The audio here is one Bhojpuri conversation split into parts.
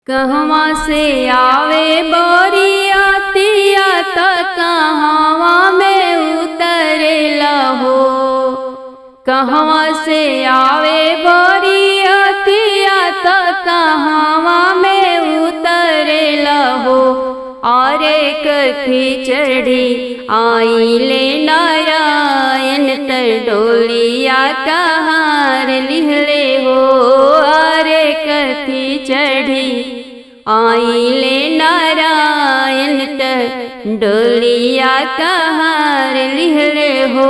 कहवा से आवे बोरियतिया त कहवा में उतरेला हो। कहवा से आवे बोरियतिया त कहवा में उतरेला हो। अरे कथी चढ़ी आइले नारायण त डोलिया कहार लिहले हो। अरे कथी चढ़ी आइले नारायण त डोलिया कहार लिहले हो।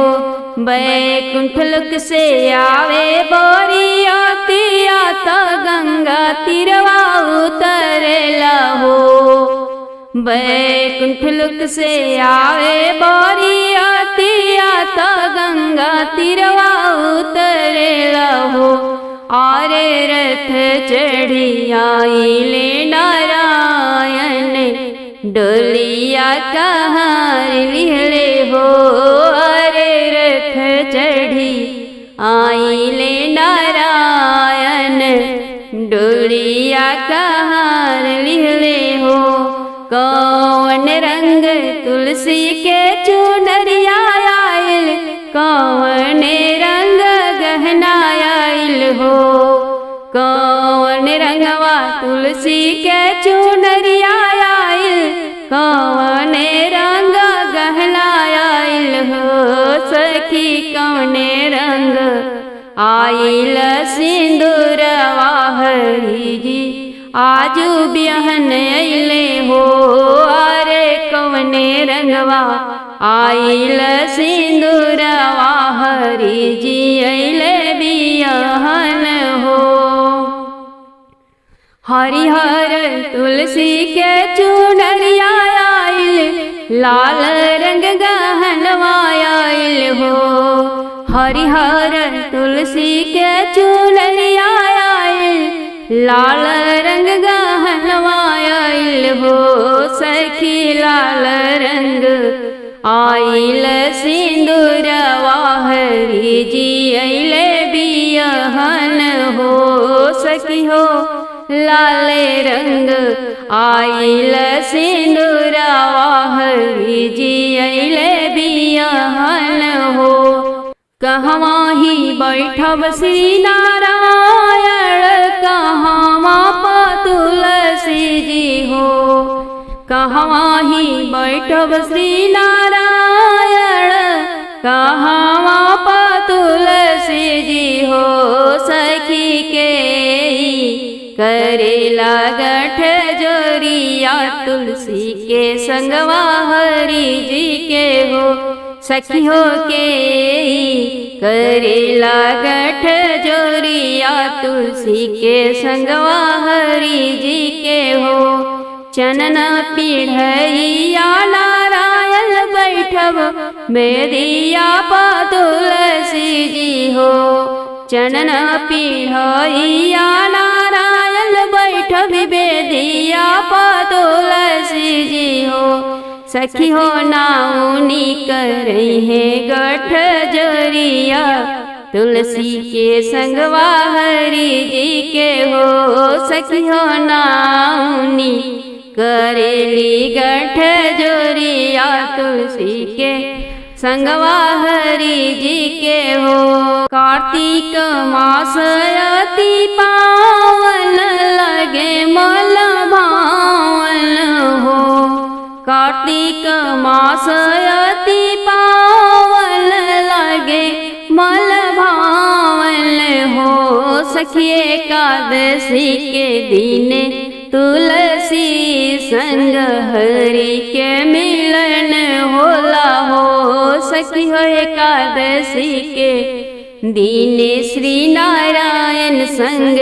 बैकुंठ लोक से आवे बोरियतिया त गंगा तीरवा उतरेला हो। बैकुंठ लोक से आवे बोरियतिया त गंगा तीरवा उतरेला हो। आरे रथ चढ़ी आइले नारायण डोलिया कहार लिहले हो। अरे रथ चढ़ी आइले नारायण डोलिया कहार लिहले हो। कौन रंग तुलसी के चुनरिया आइल, कौन रंग गहना आइल हो। कौन रंगवा तुलसी के चुनरिया आइल, कौन रंग गहना आइल हो। सखी कौन रंग आइल सिंदूरवा हरी जी आजू बिहन अइले हो। अरे कौने रंगवा आइल सिंदूरवा हरी जी अइले बिहन हो। हरिहर तुलसी के चुनरिया आइल, लाल रंग गहनवा आइल हो। हरिहर तुलसी के चुनरिया आइल, लाल रंग गहनवा आइल हो। सखी लाल रंग आइल सिंदूरवा हरी जी अइले बिहन हो। सखी हो लाल रंग आइल सिंदूरवा हरी जी अइले बिहन हो। कहवा ही बैठब श्री नारायण, कहवा पा तुलसी जी हो। कहवा ही बैठब श्री नारायण, कहवा पा तुलसी जी हो। सखी के करेला गठ जोरिया तुलसी के संगवा हरी जी के हो। सखी हो के करेला गठ जोरिया तुलसी के संगवा हरी जी के हो। चनन पीढ़िया नारायण बैठब मेरिया पा तुलसी जी हो। चनन पीढ़िया नारायण बैठब बेदिया पा तुलसी जी हो। सखी हो नाउनी करे है गठ जोरिया तुलसी के संगवा हरी जी के हो। सखी हो नाउनी करेली गठ जोरिया तुलसी के संगवा हरी जी के हो। कार्तिक मास अति पावन लगे मल भावन हो। कार्तिक मास अति पावन लगे मल भावन हो। सखी एकादशी के दिन तुलसी संग हरि के मिलन होला हो। सखी हो एकादशी के दिन श्री नारायण संग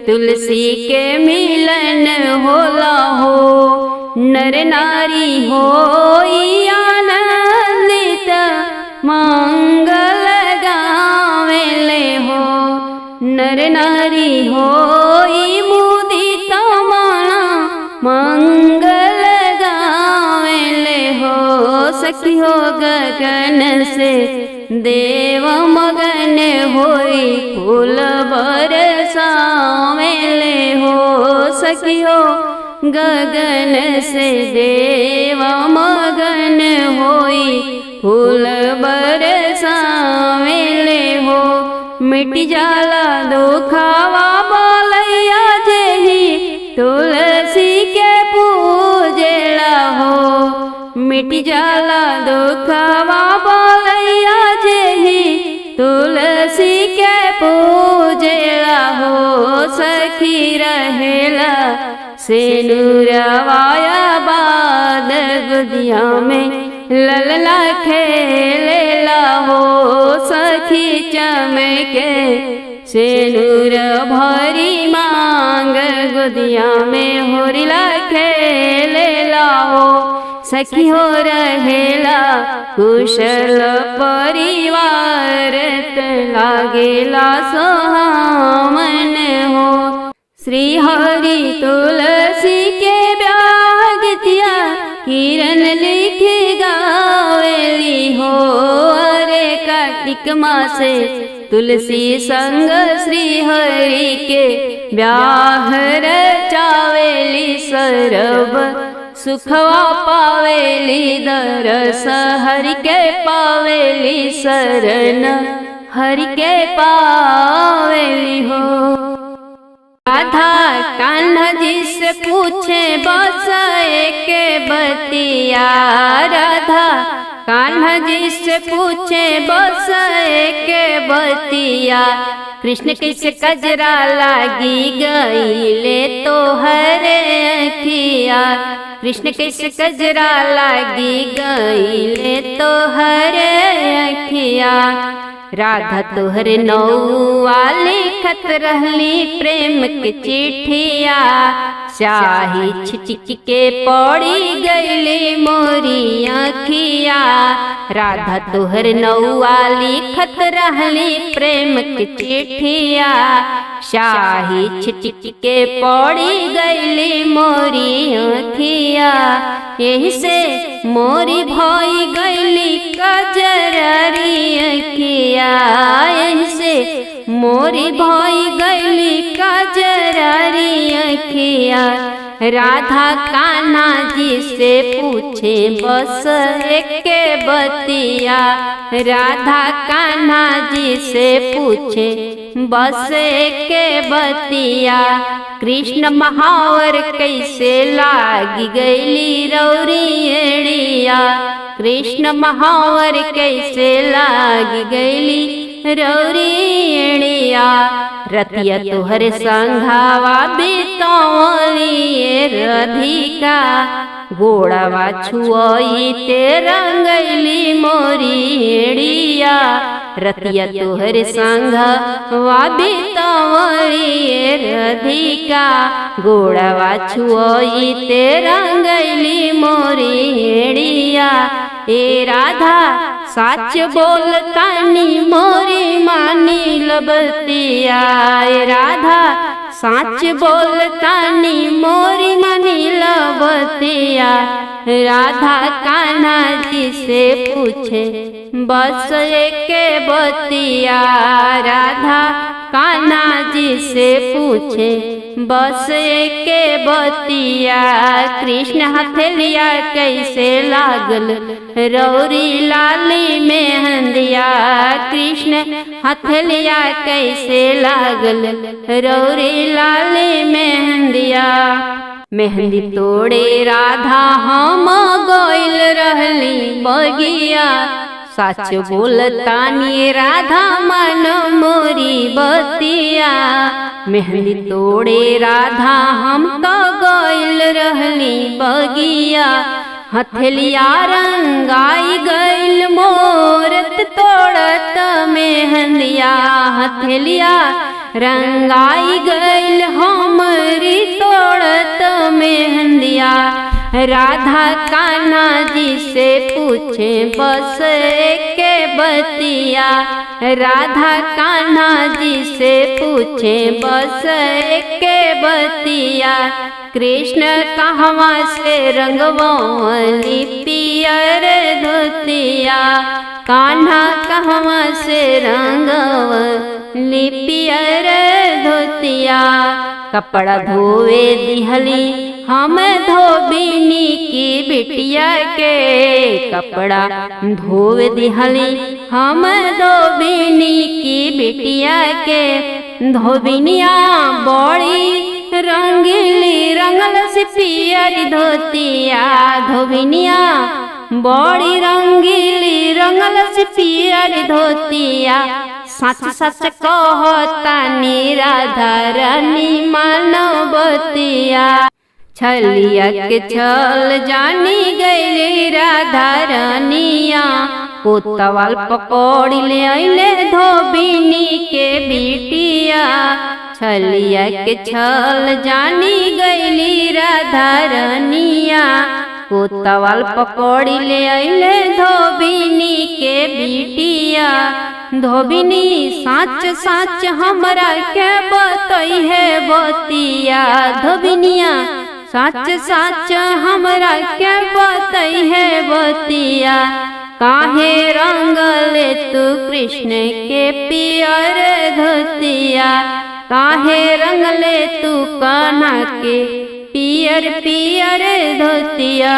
तुलसी के मिलन होला हो। नर नारी होई आनंदित मंगल गावेले हो। नर नारी होई मुदित मन मंगल गावेले हो। सखी हो गगन से देव मगन होई फूल बरसावेले हो। सखियो गगन से देव मगन होई फूल बरसावेले हो। मिट जाला दुखावा बोलैया जेही तुलसी के पूजेला हो। मिट जाला दुखावा बोलैया जेही तुलसी के पूजेला हो। सखी रहेला सेनुरवाया बाद गुदिया में ललला खेलेला हो। सखी चमके सेनुर भरी मांग गुदिया में होरिला खेलेला हो। सखी हो रहेला कुशल परिवार लागेला सोहामन हो। श्री हरि तुलसी के ब्यागतिया किरण लिख गावेली हो। अरे कार्तिक मासे तुलसी संग श्री हरि के ब्याह रचावेली सरब सुखवा पावेली दरस हरि के पावेली शरण हरि के पावेली हो। राधा कान्हा जी से पूछे बस एक बतिया। राधा कान्हा जी से पूछे बस एक बतिया। कृष्ण किस कजरा लागी गईले तो हरे अखिया। कृष्ण किस कजरा लागी गईले तो हरे अखिया। राधा तोहर नौआ लिखत रहली प्रेम के चिट्ठिया। स्याही छिचिक के पड़ी गईली मोरी अखिया। राधा तोहर नौआ लिखत रहली प्रेम के चिट्ठिया। स्याही छिचिक के पड़ी गईली मोरी अखिया। यही से मोरी भई गईली कजरारी अखिया। यही से मोरी भई गईली कजरारी अखिया। राधा कान्हा जी से पूछे बस एक बतिया। राधा कान्हा जी से पूछे बस एक बतिया। कृष्ण महावर कैसे लागी गईली रौरी एड़िया। कृष्ण महावर कैसे लागी गईली रौरी एड़िया। रतिया तोहर संघावा बितौलिए राधिका। गोड़ावा छुआई ते रंगैली मोरी एड़िया। रतिया तोहर संघावा बितौलिए राधिका। गोड़ावा छुआई ते रंगैली मोरी एड़िया। ए राधा सच बोलतानी मोरी मानी लबतिया। ए राधा सच बोलतानी मोरी मानी लबतिया। राधा कान्हा जी से पूछे बस एक बतिया। राधा कान्हा जी से पूछे बस एक बतिया। कृष्ण हथेलिया कैसे लागल रौरी लाली मेहंदिया। कृष्ण हथेलिया कैसे लागल रौरी लाली मेहंदिया। मेहंदी तोड़े राधा हम गइल रहली बगिया। सच बोलतानी राधा मन मोरी बतिया। मेहंदी तोड़े राधा हम तो गइल रहली बगिया। हथेलिया रंगाई गइल मोरत तोड़त मेहंदिया। हथेलिया रंगाई गइल हमरी तोड़त मेहंदिया। राधा कान्हा जी से पूछे बस एक बतिया। राधा कान्हा जी से पूछे बस एक बतिया। कृष्ण कहवा से रंगवली पियर धोतिया। कान्हा कहवा से रंगवली पियर धोतिया। कपड़ा धोवे दिहली हम धोबिनी की बिटिया के, कपड़ा धोवे दिहली हम धोबिनी की बिटिया के। धोबिनिया बड़ी रंगीली रंगल से पियर धोतिया, धोबिनिया बड़ी रंगीली रंगल से पियर धोतिया। सच सच कहतानी राधा रानी मानवतिया, छलिया के छल जानी गईली राधा रानिया। कोतवाल पकौड़ी ले अइले धोबिनी के बिटिया, छलिया के छल जानी गईली राधा रानिया। कोतवाल पकौड़ी ले अइले धोबिनी के बिटिया। धोबिनी साच साच हमरा के बतई है बतिया, धोबिनिया साच साच हमरा के बतई है बतिया। काहे रंगले तू कृष्ण के पियर धोतिया, काहे रंगले तू कान्हा के पियर पियर धोतिया।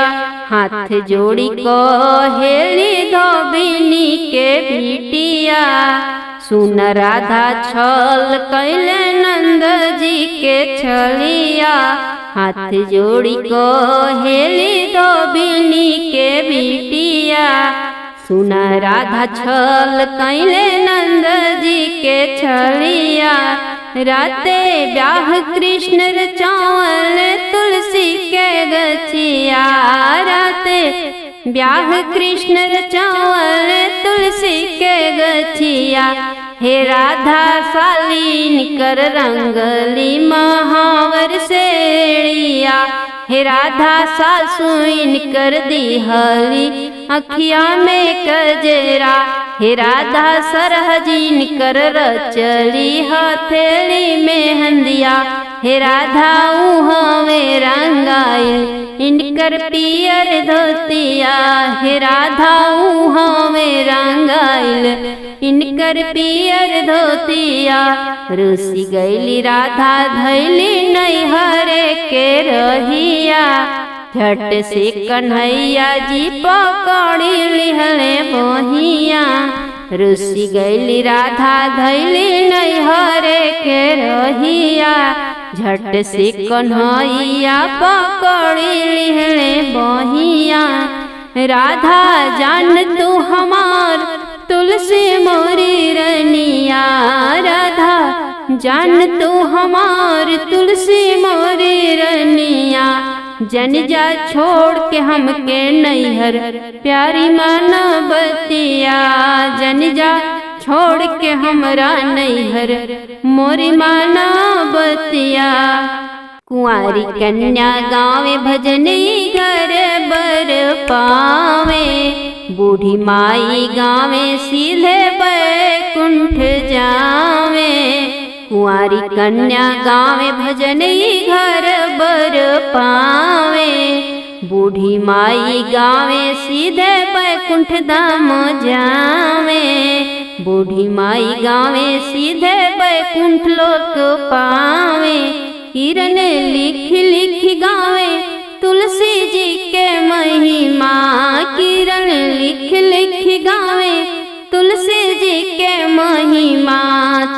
हाथ जोड़ी कहेली धोबिनी के बिटिया, सुन राधा छल कैले नंद जी के छलिया। हाथ जोड़ी कहेली धोबिनी के बिटिया, सुन राधा छल कैले नंद जी के छलिया। राते ब्याह कृष्ण रचावल तुलसी के गछिया, राते ब्याह कृष्ण रचावल तुलसी के गछिया। हे राधा सालीन कर रंगली महावर सेड़िया, हे राधा सासुइन कर दिहली अखिया में कजरा। हे राधा सरहजीन कर रचली हथेली में हंदिया, हे राधा उहवे रंगाइल इनकर पियर धोतिया। हे राधा उहवे रंगाइल इनकर पियर धोतिया। रुसी गईली राधा धैली नैहरे के रहिया, झट से कन्हैया जी पकड़ी लिहले बहिया। रुसी गईली राधा धैली नैहरे के रहिया, झट से कन्हैया पकड़ी लिहले बहिया। राधा जान तू हमार तुलसी मोरी रनिया, राधा जान तू हमार तुलसी मोरी रनिया। जन जा छोड़ के हमके नैहर प्यारी मानवतिया, जन जा छोड़ के हमरा नैहर मोरी मानवतिया। कुंवारी कन्या गावे भजनी घर बर पावे, बूढ़ी माई गावे सीधे बैकुंठ जावे। कुंवारी कन्या गावे भजनी घर बर पावे, बूढ़ी माई गावे सीधे बैकुंठ धाम जावे। बूढ़ी माई गावे सीधे बैकुंठ लोक पावे। किरण लिख लिख गावे तुलसी जी के महिमा, किरण लिख लिख गावे तुलसी जी के महिमा।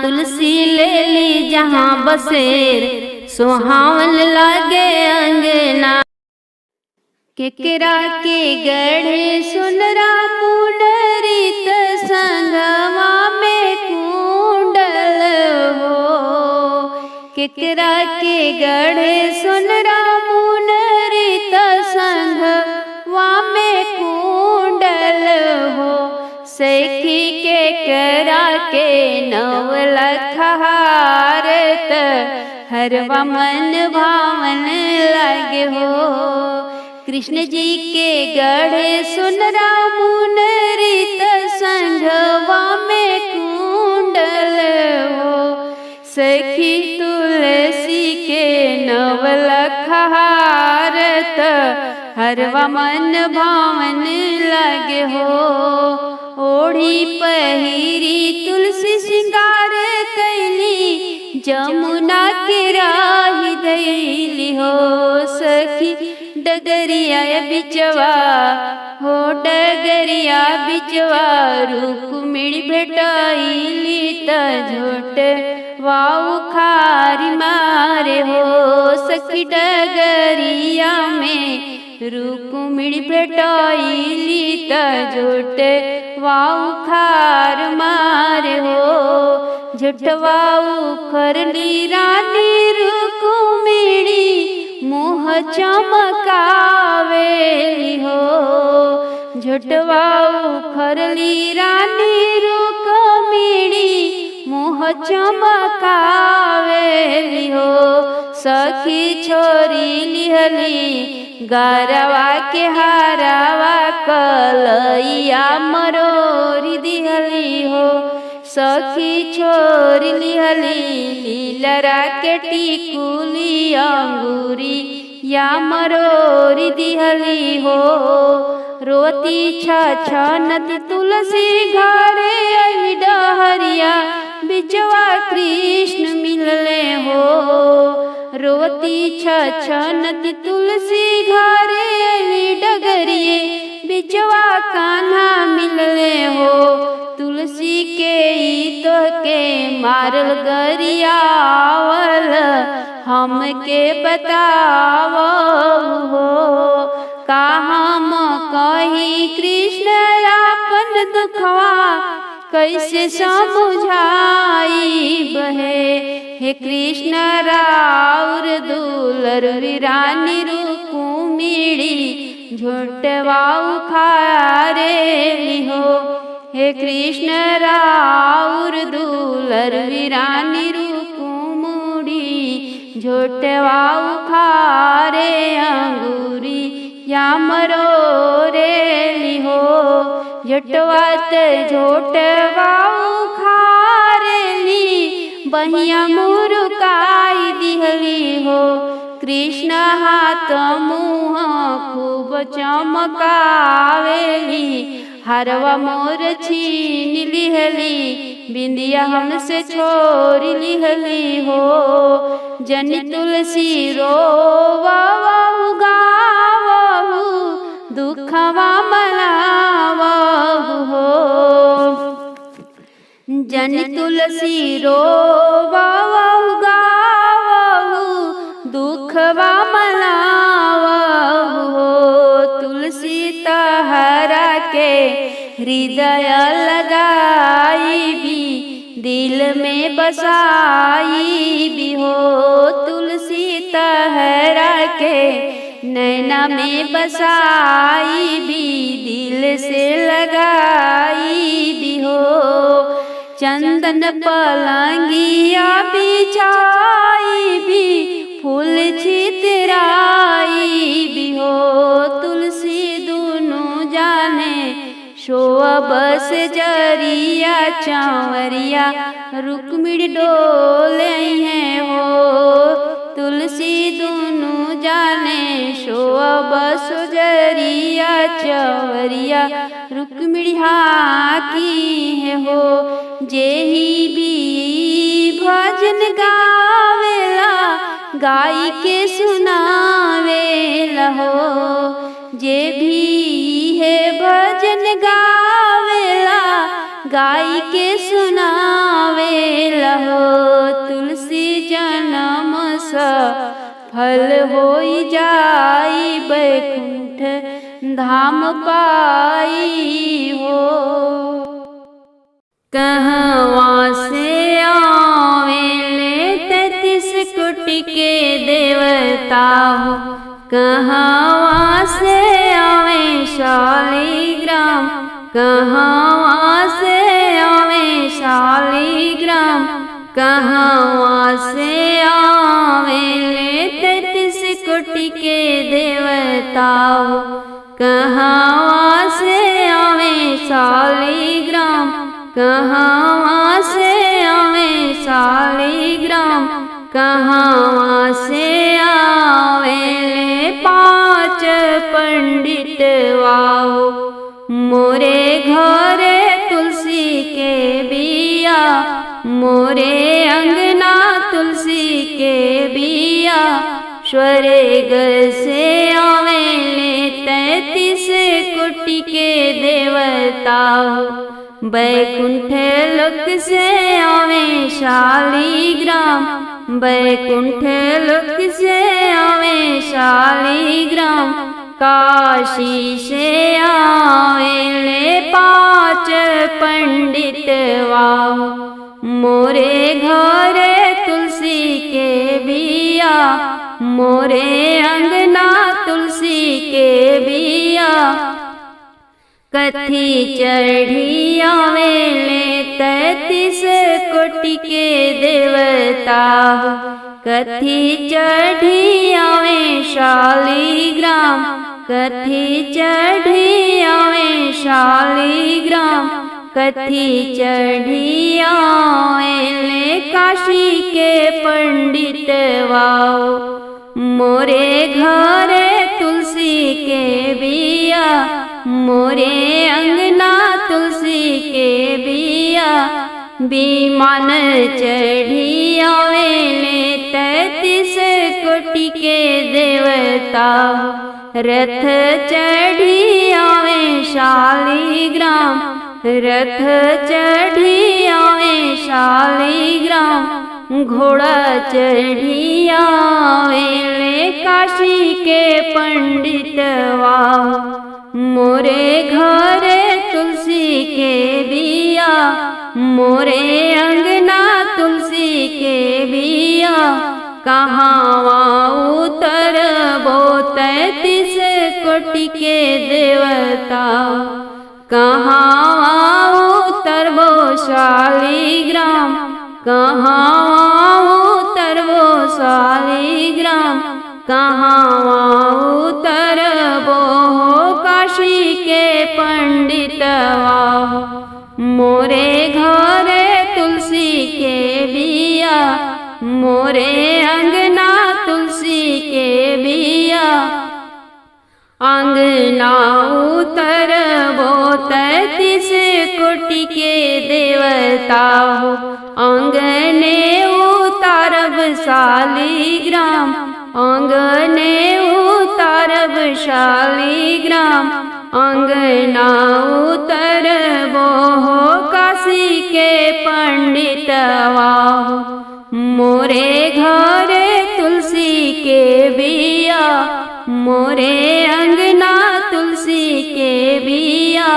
तुलसी ले ली जहाँ बसेर सुहावन लागे अंगना। केकरा के गढ़े सुनरा पुंडरीक संगवा में कुंडल हो, केकरा के गढ़े सुनरा पुंडरीक संगवा में कुंडल हो। सखी के करा के नवलख हारत हरवा मन भावन लगे हो। कृष्ण जी के गढ़े सुनरा मुनरित संघवा में कुंडल हो। सखी तुलसी के नवलख हारत हरवा मन भावन लगे हो। ओढ़ी पहिरी तुलसी सिंगार कैली जमुना के राही दैली हो सखी डगरिया बिचवा हो डगरिया बिचवा रुक्मिणी भेटाइली त झोट वाऊ खारी मारे हो सखी डगरिया में रुक्मिणी भेटाइली त झोट वाऊ खार मारे हो झटवाऊ खरली रानी रुक्मिणी मुँह चमकावेली हो झटवाऊ खरली रानी रुक्मिणी मुँह चमकावेली हो सखी छोरी लिहली गारवा के हारावा कलैया मरोरी दिहली हो सखी छोरी लिहली लीलरा के टिकुली अंगूरी या मरोरी दिहली हो रोती छनत तुलसी घरे अली डहरिया बिचवा कृष्ण मिलले हो रोती छनत तुलसी घरे अली डगरिए बिचवा कान्हा मिलले हो तुलसी के तो के मारल गरियावल हमके बताव हो हम कही कृष्ण आपन दुखवा कैसे समझाई बहे हे कृष्ण राउर दुलर रानी रुक्मिणी झोटवाऊ खारेली हो हे कृष्ण राउर दुलर रानी रुक्मिणी झोटवाऊ खारे अंगूरी या मरोरेली हो झटवात झोटवाऊ खारेली बहिया मुरुकाई दिहली हो कृष्ण हाथ मुँह खूब चमकावेली हरवा मोर छीन लिहली बिंदिया हमसे छोड़ लिहली हो जन तुलसी रोवाऊ गावहु दुखवा मनावहु हो जन तुलसी रोवाऊ गावहु दुखवा मनावहु हो तुलसी तहरा के हृदय लगाई भी दिल में बसाई भी हो तुलसी तहरा के नैना में बसाई भी दिल से लगाई भी हो चंदन पलंगिया बिछाई भी फूल छितराई भी हो तुलसी दोनों जाने शोआ बस जरिया चावरिया रुक्मिणी डोले हैं हो तुलसी दोनों जाने शोआ बस जरिया चावरिया रुक्मिणी हाकी है हो जेही भी भजन गावेला गाई के सुनावेला हो जे भी है भजन गावेला गाई के सुनावेला हो तुलसी जन्म फल होई जाई बैकुंठ धाम पाई हो कहवा से आवेले 33 कोटि के देवता हो कहवा से आवे शालिग्राम कहवा से आवे शालिग्राम कहवा से आवेले 33 कोटि के देवता हो कहवा से आवे शालिग्राम कहवा से आवे शालिग्राम कहवा से आवेले 5 पंडित वाओ मोरे घरे तुलसी के बिया मोरे अंगना बिया स्वर्ग से आवेले 33 कोटि के देवता बैकुंठ लोक से आवे शालिग्राम बैकुंठ लोक से आवे शालिग्राम काशी से आवेले 5 पंडित मोरे घरे तुलसी के बिया मोरे अंगना तुलसी के बिया कथी चढ़ी आवेले 33 कोटि के देवता कथी चढ़ी आवे शालिग्राम कथी चढ़ी आवे शालिग्राम कथी चढ़ी आवेले काशी के पंडित मोरे घरे तुलसी के बिया मोरे अंगना तुलसी के बिया विमान चढ़ी आवेले 33 कोटि के देवता रथ चढ़ी आवे शालिग्राम रथ चढ़ी आवे शालिग्राम घोड़ा चढ़ी आवेले काशी के पंडित मोरे घरे तुलसी के बिया मोरे अंगना तुलसी के बिया कहाँ उतरबो 33 कोटि के देवता कहाँ उतरबो शालिग्राम कहाँ उतरबो शालिग्राम कहाँ उतरबो काशी के पंडितवा मोरे घरे तुलसी के बिया मोरे अंगना तुलसी के बिया अंगना उतरबो 33 कोटि के देवता अंगने उतारब शालिग्राम अंगने उतारब शालिग्राम अंगना उतरबो काशी के पंडितवा मोरे घरे तुलसी के बिया मोरे अंगना तुलसी के बिया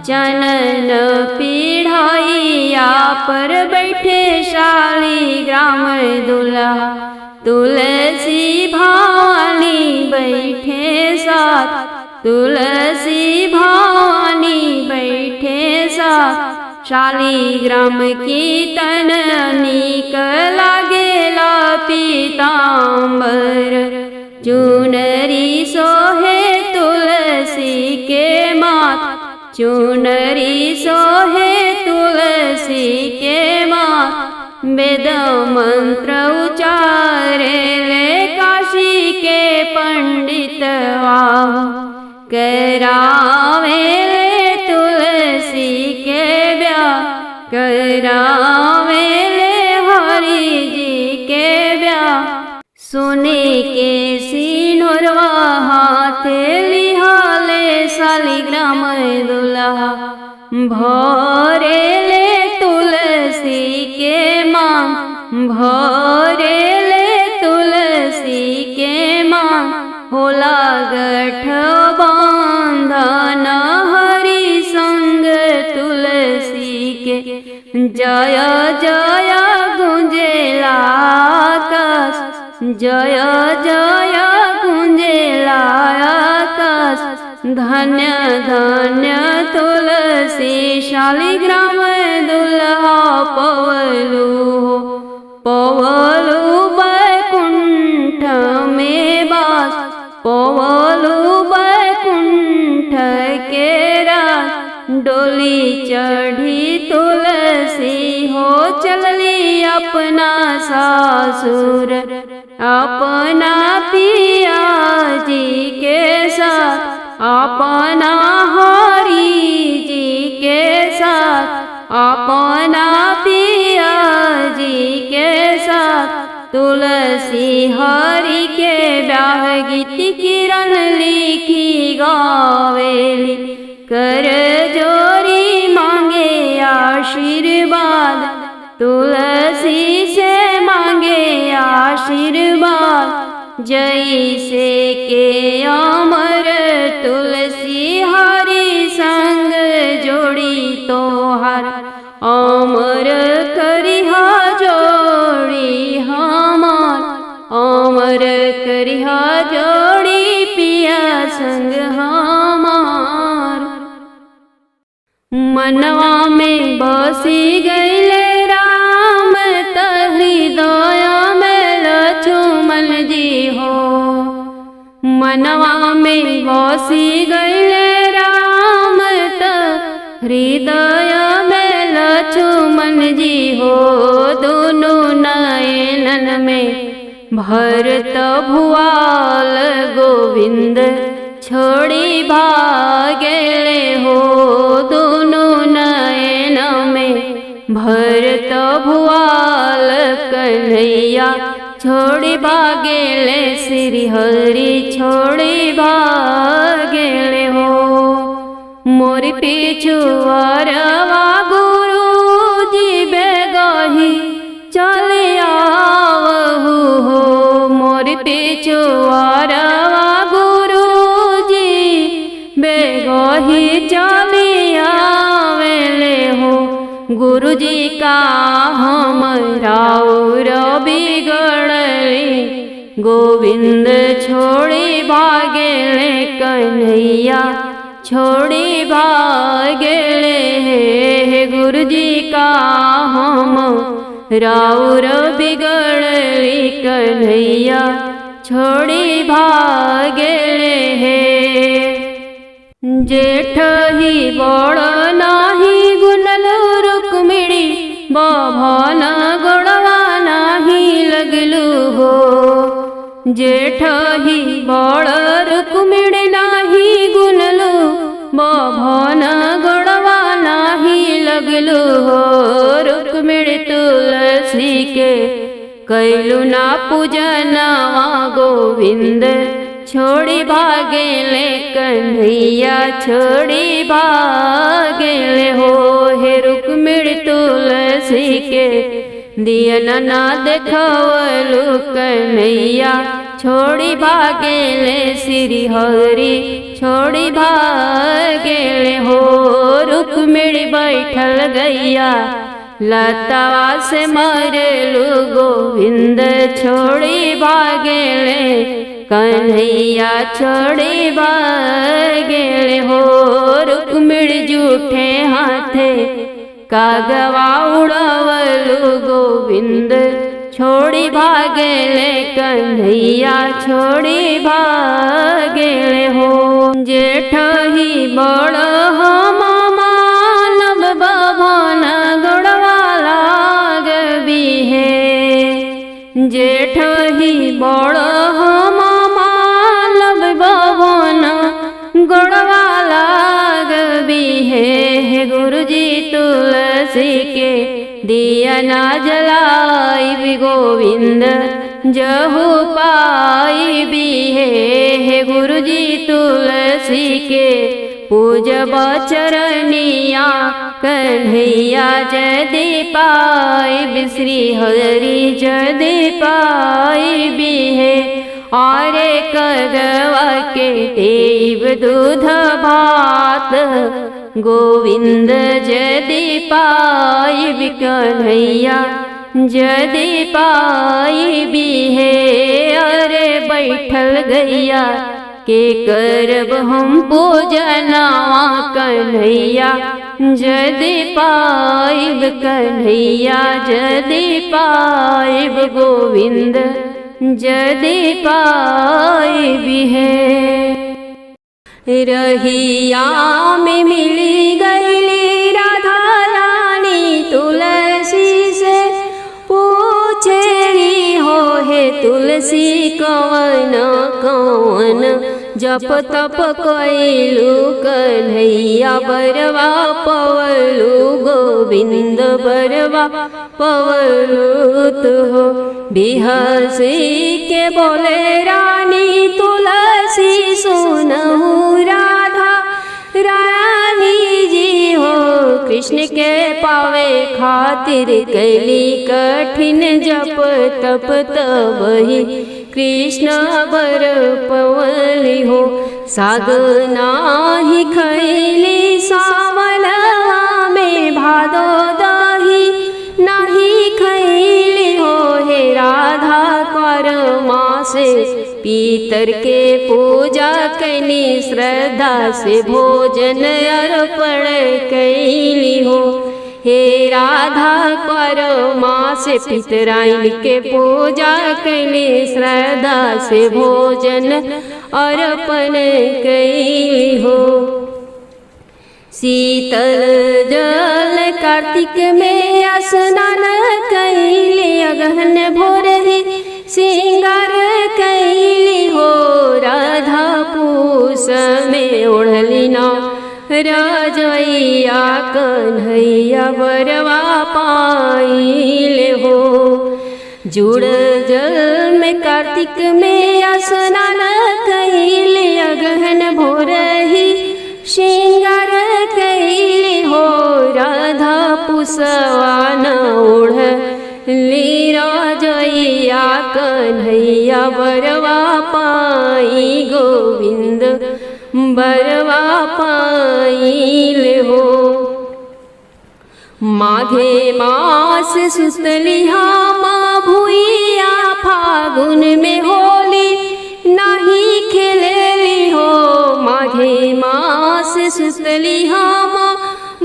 चनन पीढ़ाइया पर बैठे शालिग्राम दुल्हा तुलसी भवानी बैठे साथ तुलसी भवानी बैठे साथ शालिग्राम कीर्तन नीक लागेला पीताम्बर चुनरी सोहे तुलसी के माथ चुनरी सोहे तुलसी के माथ वेद मंत्र उचारे ले काशी के पंडितवा करावे ले तुलसी के ब्याह करावे ले हरि जी के ब्याह सोने के सिनुरवा हाथ लिहाले शालिग्राम दुल्हा भरे ले तुलसी के मांग भरे ले तुलसी के मांग होला गठ बांधन हरि संग तुलसी के जय जय गुंजेला आकाश जय जय गुंजेला आकाश धन्य धन्य तुलसी शालिग्राम दुल्हा पवलू पवलू बैकुंठ में बास पवलू बैकुंठ के रात डोली चढ़ी तुलसी हो चलली अपना सासुर अपना पिया जी के साथ अपना हरि जी के साथ अपना पिया जी के साथ तुलसी हर किरण लिखी गावेली, कर जोरी मांगे आशीर्वाद, तुलसी से मांगे आशीर्वाद। जैसे के अमर तुलसी हरि संग जोड़ी तोहार, अमर करिहा जोड़ी हमार, अमर करिहा जोड़ी पिया संग हमार। मनवा में बसी गईले राम, त हृदय में लक्ष्मण जी हो। मनवा में बसी गईले राम, त हृदय में लक्ष्मण जी हो। दोनों नयनन में भरत भुआल गोविंद छोड़ी भागेले हो। दोनों नयन में भरत भुआल कन्हैया छोड़ी भागेले, श्री हरि छोड़ी भागेले हो। मोर पिछुआरवा गुरु जी बेगही चले आवहु हो। मोर पिछुआरवा गुरु जी बेगही चले आवेले हो। गुरु जी का हमरा और बिगड़ली, गोविंद छोड़ी भागेले कन्हैया छोड़ी भागेले। गुरु जी का हम राउर बिगड़ली, कन्हैया छोड़ी भागेले। जेठ ही बड़ नाही गुनलु रुक्मिणी, बभन गोड़वा नाही लगलु हो। जेठ ही बड़ रुक्मिणी नाही गुनलु, बभन गोड़वा नाही लगलु हो। रुक्मिणी तुलसी के कैलु ना पूजनवा, गोविंद छोड़ी भागेले कन्हैया छोड़ी भागेले हो। हे रुक्मिणी तुलसी के दियन ना देखवलु, कन्हैया छोड़ी भागेले, श्री हरि छोड़ी भागेले हो। रुक्मिणी बैठल गैया लतावा से मरलु, गोविंद छोड़ी भागेले, कन्हैया छोड़ी भागेले हो। रुक्मिणी जूठे हाथे कागवा उड़वलु, गोविंद छोड़ी भागेले, कन्हैया छोड़ी भागेले हो। जेठ ही बड़ हम मानव, बभन गोड़वा लाग बिहे। जेठ ही बड़ हम मानव, बभन गोड़वा लाग बिहे। गुरु जी तुलसी के दिया ना जलाई, गोविंद जहु पाई बिहे। गुरु जी तुलसी के पूजब चरनिया, कन्हैया जदि पाई, श्री हरि जदि पाई बिहे। आरे करवा के देव दूध भात, गोविंद जदि पाई, कन्हैया जदि पाई बिहे। अरे बैठल गैया के करब हम पूजनवा, कन्हैया जदि पाइब, कन्हैया जदि पाइब, गोविंद जदि पाइब है। रहिया में मिली गईली राधा रानी, तुलसी से पूछेरी हो हे तुलसी कवन कवन जप तप कैलू, कन्हैया बरवा पवलू, गोविंद बरवा पवलू। तो बिहसी के के बोले रानी तुलसी सुनहु राधा रानी जी हो। कृष्ण के पावे खातिर कैली कठिन जप तप तबहि कृष्ण बर पवली हो। साग नाही खैली सावलवा में भादो दही नाही खैली हो। हे राधा कर मासे पीतर के पूजा कैली श्रद्धा से भोजन अर्पण कैली हो। हे राधा कर मास पितराइन के पूजा कैली श्रद्धा से भोजन अर्पण कैली हो। शीतल जल कार्तिक में स्नान कैली अगहन भोरहि सिंगार कैली हो। राधा पूस में ओढ़ली ना राजैया कन्हैया बरवा पाइले हो। जुड़ जल में कार्तिक में स्नान कैली अगहन भोरहि श्रृंगार कैली हो। राधा पुसवान ओढ़ली राजैया कन्हैया बरवा पाई गोविंद बरवा पाइले हो। माघे मास सुतली हामा भुइया फागुन में होली नाही खेलेली हो। माघे मास सुतली हामा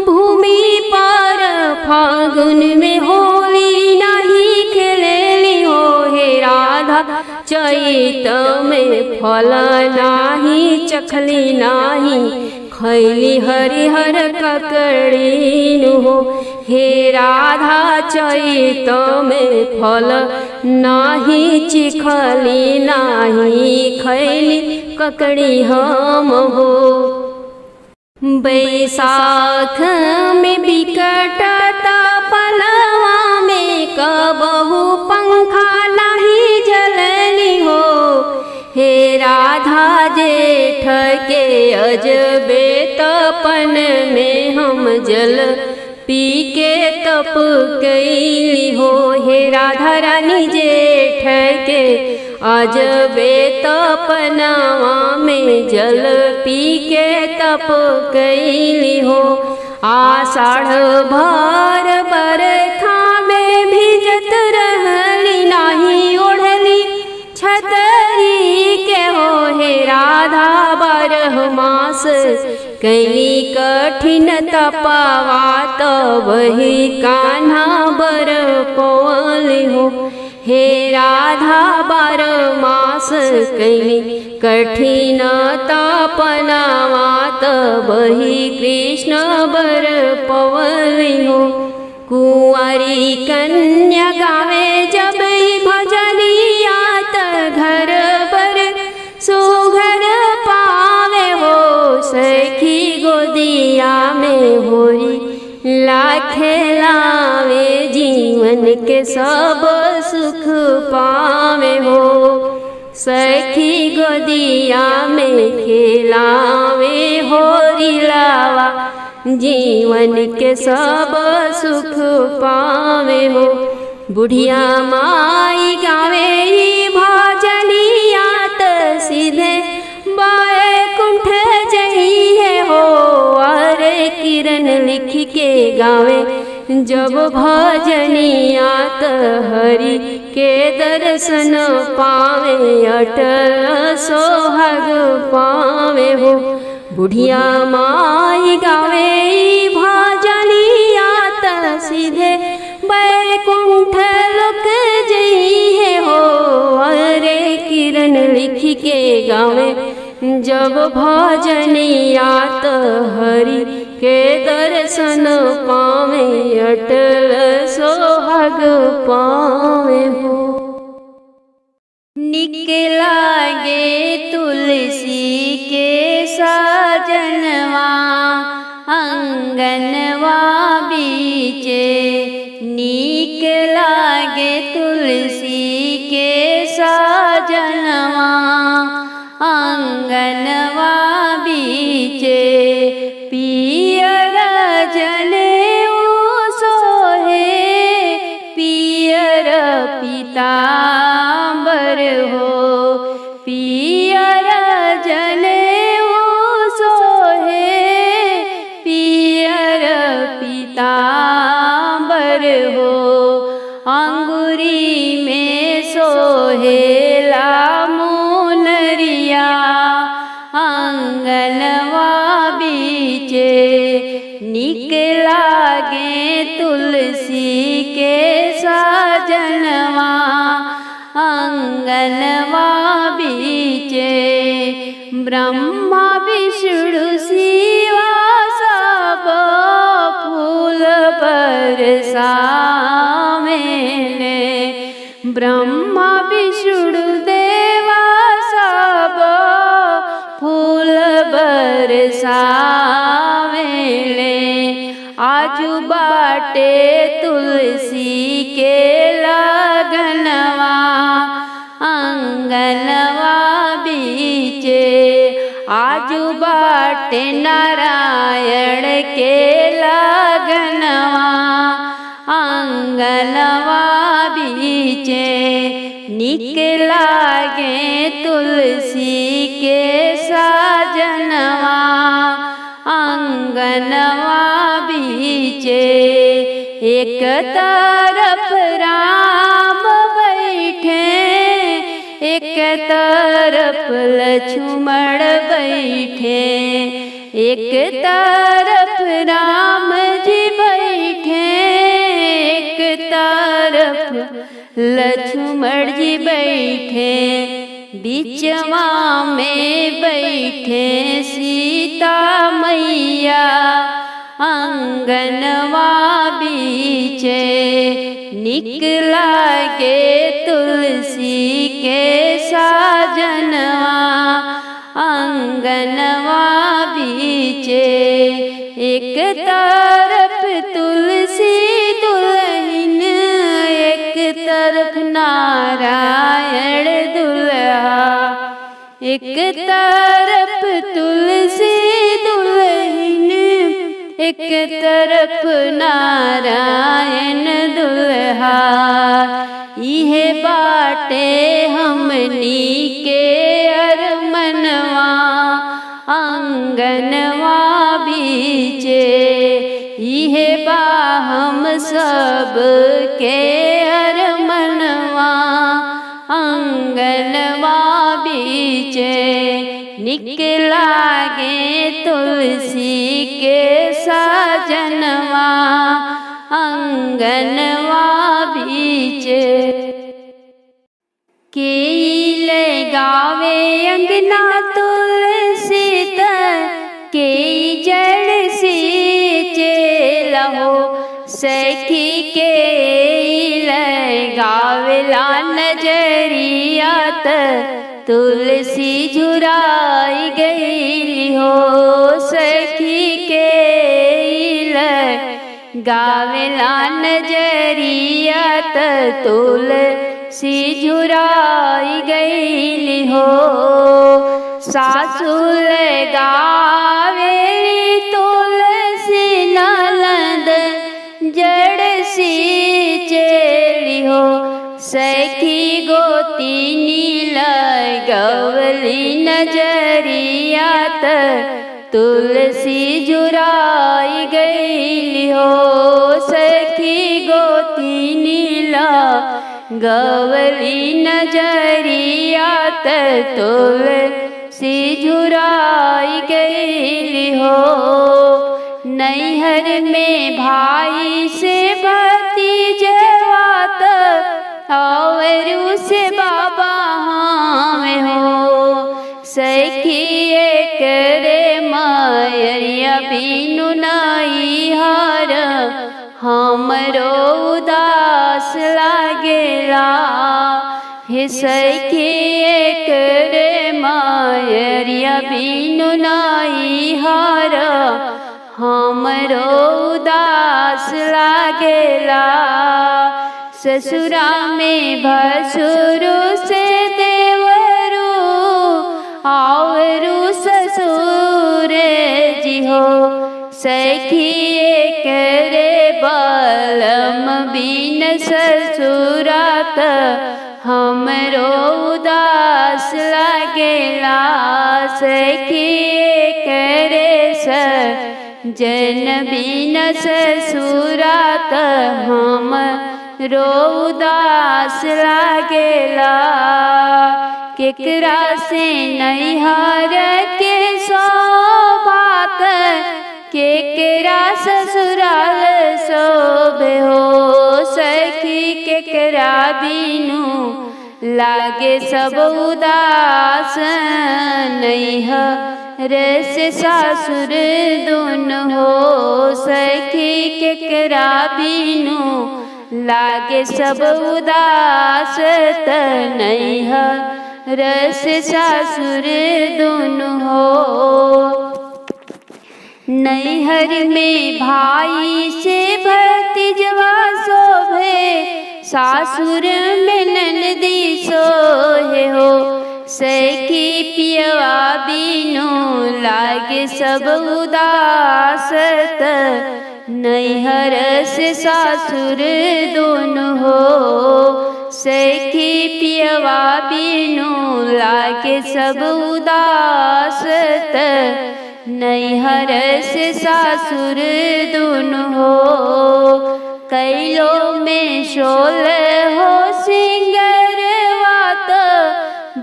भूमि पर फागुन में होली नाही खेलेली हो। हे राधा चैत में फल नाही चखली नाही खैली हरिहर ककड़ी हो। हे राधा चैत में फल नाही चिखली नाही खैली ककड़ी हम हो। बैसाख में बिकट पलवा में कबहू पंखा नहीं जलली हो। हे राधा जेठ के अजबे तपन में हम जल पी के तप कैली हो। हे राधा रानी जेठ के अजबे तपनवा में जल पी के तप कैली हो। आषाढ़ भर बरखा में भिजत रहली नाही ओढ़ली छतरी के हो। हे राधा बारह मास कैली कठिन तपावा तबहि कान्हा बर पवली हो। हे राधा बारह मास कैली कठिन तपनावा तबहि कृष्ण बर पवली हो। कुंवारी कन्या गावे जब भजनिया त घर बर सुघर पावे हो। सखी गोदिया में होई लाखेलावे जीवन के सब सुख पावे हो। सखी गोदिया में खेलावे होरी लावा जीवन के सब सुख पावे हो। बुढ़िया माई गावे भजनिया त सीधे बैकुंठ जइहे हो। अरे किरण लिख के गावे जब भजनिया त हरि के दर्शन पावे अटल सोहाग पावे हो। बुढ़िया माई गावे भजनिया त सीधे बैकुंठ लोक जइहे हो। अरे किरण लिख के गावे जब भजनिया त हरि के दर्शन पावे अटल सोहाग पावे हो। निक लागे तुलसी के साजनवा अंगनवा बीचे। नीक लागे तुलसी के साजनवा आंगनवा बीचे पियर जनेऊ सोहे पियर पीतांबर हो पियर जनेऊ सोहे पियर पीतांबर हो अंगुरी में सोहेला मुनरिया आंगनवा बीचे निक लागे तुलसी के साजनवा आंगनवा बीचे ब्रह्मा विष्णु शिवा सब फूल बरसावेले ब्रह्मा विष्णु देवा सब फूल बरसावेले आजू बाटे तुलसी के लगनवा आंगनवा बीचे आजू बाटे नारायण के लगनवा आंगनवा बीचे निक लागे तुलसी के साजनवा आंगनवा बीचे एक तरफ राम बैठे एक तरफ लक्ष्मण बैठे एक तरफ राम जी बैठे एक तरफ लक्ष्मण जी बैठे बीचवा में बैठे सीता मैया आंगनवा बीचे निक लागे तुलसी के साजनवा आंगनवा बीचे एक तरफ तुलसी दुल्हन एक तरफ नारायण दुल्हा एक तरफ तुलसी दुल्हन एक तरफ नारायण दुल्हा इहे बाटे हमनी के अरमनवा आंगनवा बीचे इहे बा हम सब के अरमनवा आंगनवा बीचे निक लागे तुलसी के साजनवा आंगनवा बीचे केई लगावे अंगना तुलसी केई जड़ सींचे लहो सखी के लगावेला नजरिया तुलसी झुराई गई हो सखी के गावेला नजरिया तुलसी झुराई गई हो सासु लगावेली तुलसी ननद जड़ सींचेली हो सखी गोतीनी लगवली नजरिया तुलसी झुराई गई हो सखी गोतीनी लगवली नजरिया तुलसी झुराई गई हो नैहर में भाई से भतीजवात और से बाबा हमें हो सखी करे मायरिया बिनु नाई हार हमरो उदास लागेला हे सखी करे मायरिया बिनु नाई हार हमरो उदास लागेला ससुरा में भसुरु से देवरू आओ सावरू ससुर जी हो, सखिए करे बालम बिन ससुरात हमरो उदास लागेला। सखिए करे सजन बिन ससुरात हमरो उदास लागेला। केकरा से नैहर के सोबात, केकरा ससुराल सोबे हो। सखी केकरा बिनु लागे सब उदास, नैहर से सासुर दोनों हो। सखी केकरा बिनु लागे सब उदास, नैहर से सासुर दोनों हो। नैहर में भाई से भतीजवा शोभे, सासुर में ननदी सोहे हो। सखी पियवा बिनु लागे सब उदास, नैहर से सासुर दोनों हो। सखी पियवा बिनु लागे सब उदास, नैहर से सासुर दोनों हो। कैलो में शोल हो सिंगरवात,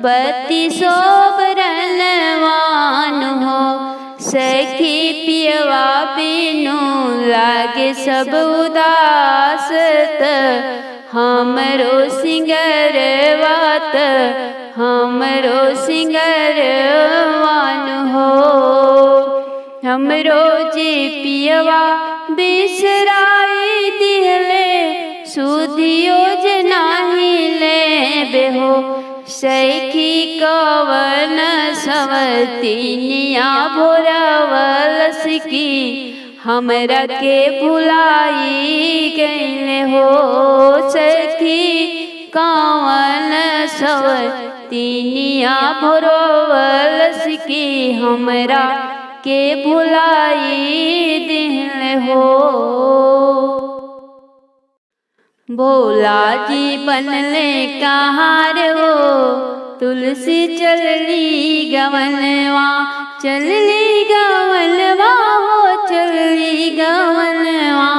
बत्ती सोबरनवान हो। सखी पियवा बिनु लागे सब उदास, हमरो सिंगरवात हमरो सिंगरवान हो। हमरो जे पियवा बिसराई दिहले, सुधियो जे नाही लेबे हो। सखी कवन सवतीनिया भोरावलस की, हमरा के भुलाई गईले हो। सखी कवन सवतीनिया भोरावलस की, हमरा के भुलाई दिल हो। भोला जी बनले कहार हो, तुलसी चलली गवनवा, चलली गवनवा हो, चलली गवनवा।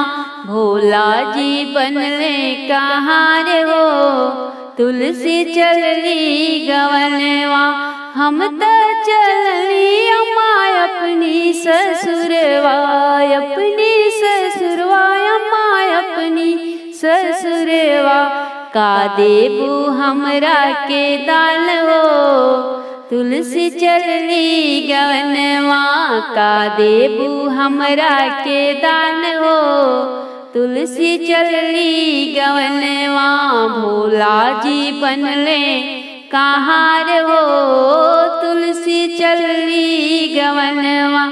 भोला जी बनले कहार हो, तुलसी चलली गवनवा। हम तो चलली अम्मा अपनी ससुरवा, अपनी ससुरवा अम्मा अपनी ससुरवा। का देबू हमरा के दान हो, तुलसी चलली गवनवा। का देबू हमरा के दान हो, तुलसी चलली गवनवा। भोला जी बनले कहार हो, तुलसी चलली गवनवा।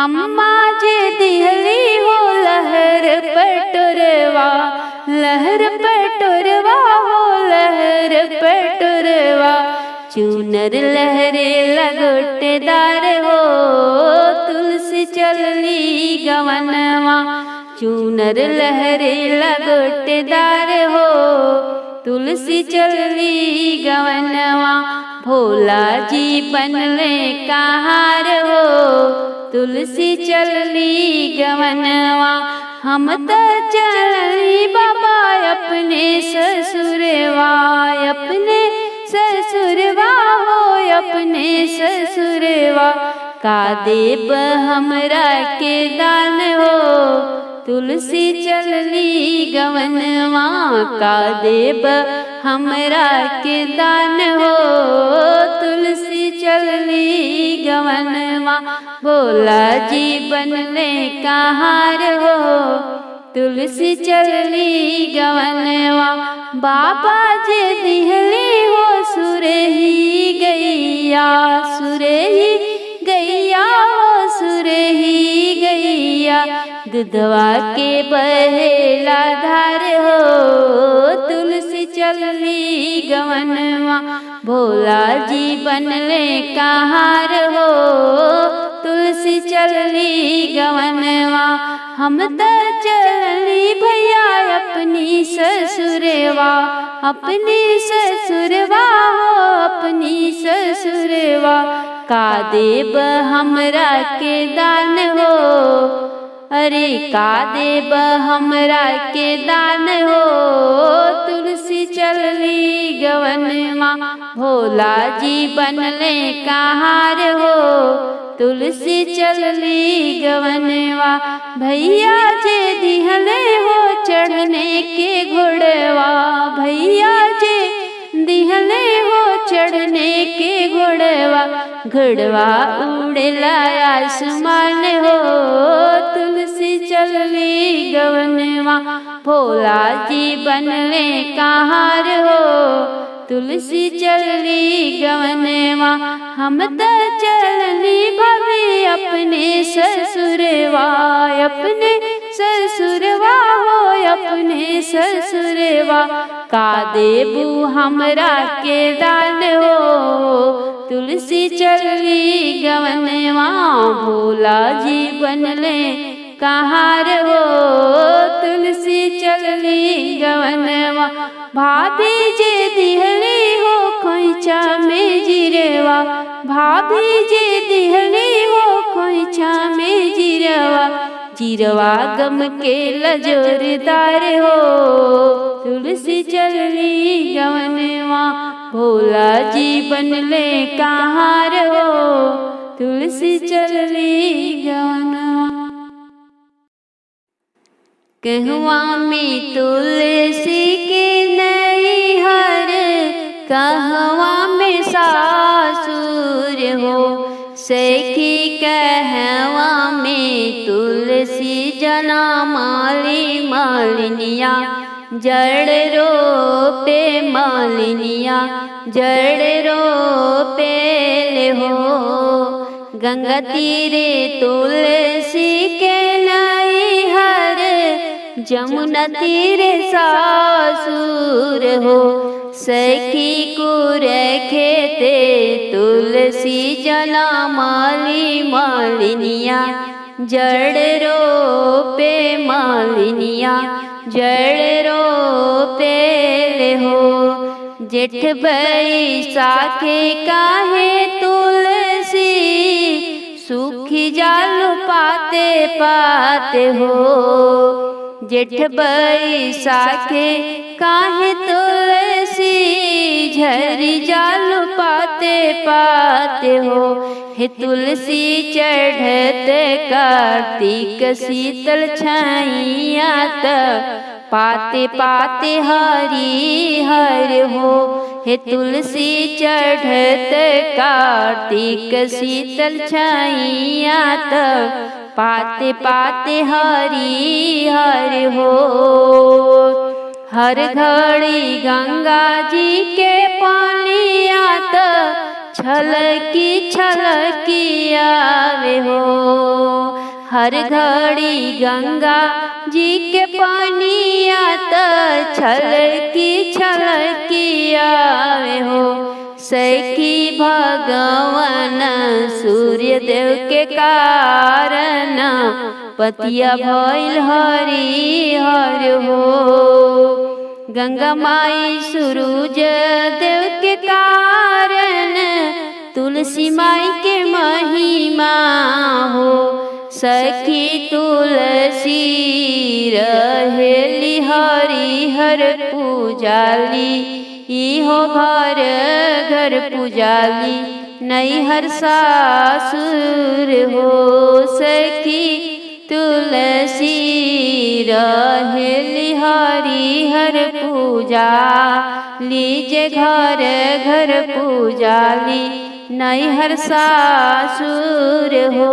अम्मा जे दिहली हो लहर पटोरवा, लहर पटोरवा हो, लहर पटोरवा। चूनर लहरे लगोटेदार हो, तुलसी चलली गवनवा। चूनर लहरे लगोटेदार हो, तुलसी चलली गवनवा। भोला जी बनले कहार हो, तुलसी चलली गवनवा। हम तो चलली बाबा अपने ससुरवा, अपने ससुरवा हो, अपने ससुरवा। का देब हमरा के दान हो, तुलसी चलली गवनवा। का देब हमरा के दान हो, तुलसी चलली गवनवा। भोला जी बनले कहार हो, तुलसी चलली गवनवा। बाबा जे दिहली हो सुरही गैया, सुरही गैया हो, सुरही गैया। दुधवा के बहेला धार हो, तुलसी चलली गवनवा। भोला जी बनले कहार हो, तुलसी चलली गवनवा। हम त चलली भैया अपनी ससुरवा, अपनी ससुरवा हो, अपनी ससुरवा। का देब हमरा के दान हो, अरे का देब हमरा के दान हो, तुलसी चलली गवनवा। भोला जी बनले कहार हो, तुलसी चलली गवनवा। भैया जे दिहले हो चढ़ने के घोड़वा, भैया जे दिहले हो चढ़ने के घोड़वा। घोड़वा उड़ेला आसमान हो, तुलसी चलली गवनवा। भोला जी बनले कहार हो, तुलसी चलली गवनवा। हम त चलली भवे अपने ससुरवा, अपने ससुरवा हो, अपने ससुरवा। का देबू हमरा के दान हो, तुलसी चलली गवनवा। भोला जी बनले कहार हो, तुलसी चलली गवनवा। भाभी जे दिहली हो खोइछा में जिरवा, भाभी जे दिहली हो खोइछा में जिरवा। जिरवा गम के लजोरदार हो, तुलसी चलली गवनवा। भोला जी बनले कहार हो, तुलसी चलली गवनवा। कहवा में तुलसी के नैहर, कहवा में सासुर हो। सखी कहवा में तुलसी जना माली मालिनिया, जड़ रोपे मालिनिया, जड़ रोपे ले हो। गंगा तीरे तुलसी के नैहर, जमुना तीरे सासुर हो। सखी को रखेते तुलसी जना माली मालिनिया, जड़ रोपे मालिनिया, जड़ रोपे ले हो। जेठ बैसाखे काहे तुलसी, सूखी जालू पाते पाते हो। जेठ बैसाखे काहे तुलसी, झरी जालू पाते पाते हो। हे तुलसी चढ़त कार्तिक शीतल छाइया, पाते पाते हरी हर हो। हे तुलसी चढ़त कार्तिक शीतल छाइया, पाते पाते हरी हर हो। हर घड़ी गंगा जी के पानी आता, छलकी छलकी आवे हो। हर घड़ी गंगा जी के पानी आता, छलकी छलकी आवे हो। सखी भगवान सूर्य देव के कारण, पतिया भइल हरी हर हो। गंगा माई सूरज देव के कारण, तुलसी माई के महिमा हो। सखी तुलसी रहेली हरी हर पूजाली, इहो घर घर पूजाली, नैहर सासुर हो। सखी तुलसी रहेली हरी हर पूजा, लीजे घर घर पूजाली, नैहर सासुर हो।